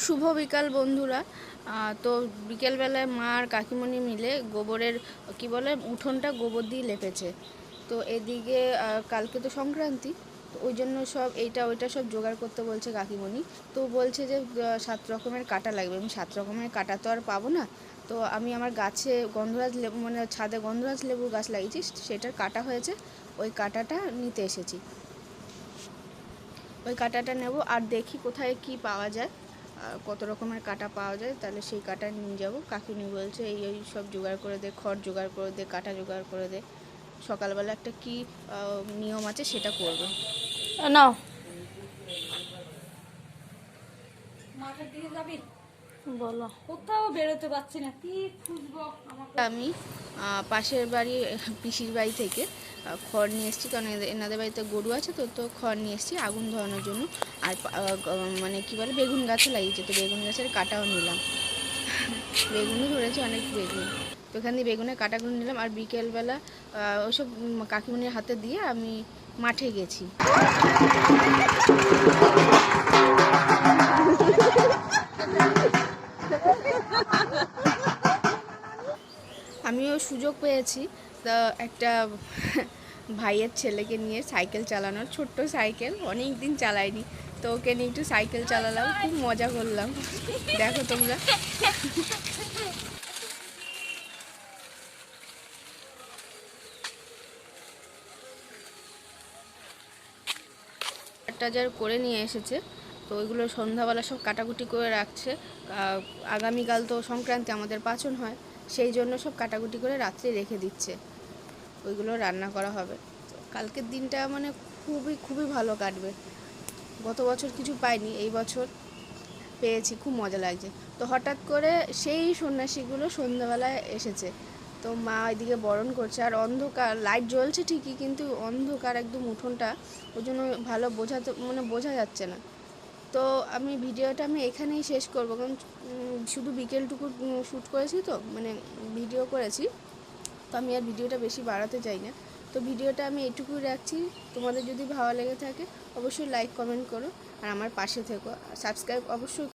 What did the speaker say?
শুভ বিকাল বন্ধুরা। তো বিকেলবেলায় মা আর কাকিমণি মিলে গোবরের কি বলে উঠোনটা গোবর দিয়ে লেপেছে। তো এদিকে কালকে তো সংক্রান্তি, তো ওই জন্য সব এইটা ওইটা সব জোগাড় করতে বলছে কাকিমণি। তো বলছে যে 7 রকমের কাঁটা লাগবে। আমি 7 রকমের কাঁটা তো আর পাবো না। তো আমি আমার গাছে গন্ধরাজ লেবু মানে ছাদে গন্ধরাজ লেবু গাছ লাগিয়েছি, সেটার কাঁটা হয়েছে, ওই কাঁটাটা নিতে এসেছি। ওই কাঁটাটা নেব আর দেখি কোথায় কি পাওয়া যায়, কত রকমের কাঁটা পাওয়া যায়, তাহলে সেই কাঁটা নিয়ে যাব। কাকিনি বলছে এই ওই সব জোগাড় করে দে, খড় জোগাড় করে দে, কাঁটা জোগাড় করে দে, সকালবেলা একটা কি নিয়ম আছে সেটা করবে। নাও মাঠের দিকে যাবি? বলো। কোথাও বেরোতে পারছি না, কি খুঁজবো। আমি পাশের বাড়ি পিসির বাড়ি থেকে খড় নিয়ে এসেছি, কারণ এনাদের বাড়িতে গরু আছে, তো তো খড় নিয়ে এসেছি আগুন ধরানোর জন্য। আর মানে কী বলে বেগুন গাছও লাগিয়েছে, তো বেগুন গাছের কাঁটাও নিলাম। বেগুনও ধরেছে অনেক বেগুন, তো এখান দিয়ে বেগুনের কাঁটাগুলো নিলাম। আর বিকেলবেলা ওইসব কাকিমণির হাতে দিয়ে আমি মাঠে গেছি। আমিও সুযোগ পেয়েছি, তা একটা ভাইয়ের ছেলেকে নিয়ে সাইকেল চালানোর, ছোট্ট সাইকেল, অনেক দিন চালাইনি, তো ওকে নিয়ে একটু সাইকেল চালালাম, খুব মজা করলাম। দেখো তোমরা। টাজার করে নিয়ে এসেছে, তো ওইগুলো সন্ধ্যাবেলা সব কাটাকুটি করে রাখছে। আগামীকাল তো সংক্রান্তি, আমাদের পাচন হয়, সেই জন্য সব কাটাকুটি করে রাত্রে রেখে দিচ্ছে, ওইগুলো রান্না করা হবে। কালকের দিনটা মানে খুবই খুবই ভালো কাটবে। গত বছর কিছু পাইনি, এই বছর পেয়েছি, খুব মজা লাগছে। তো হঠাৎ করে সেই সন্ন্যাসীগুলো সন্ধ্যাবেলায় এসেছে, তো মা ওইদিকে বরণ করছে, আর অন্ধকার, লাইট জ্বলছে ঠিকই কিন্তু অন্ধকার একদম উঠোনটা, ওই জন্য ভালো বোঝা যাচ্ছে না। তো আমি ভিডিওটা এখানেই শেষ করব, কারণ শুধু বিকেলটুকু শ্যুট করেছি, তো মানে ভিডিও করেছি, তো আমি আর ভিডিওটা বেশি বাড়াতে চাই না। তো ভিডিওটা আমি এইটুকুই রাখছি। তোমাদের যদি ভালো লেগে থাকে অবশ্যই লাইক কমেন্ট করো, আর আমার পাশে থেকো, সাবস্ক্রাইব অবশ্যই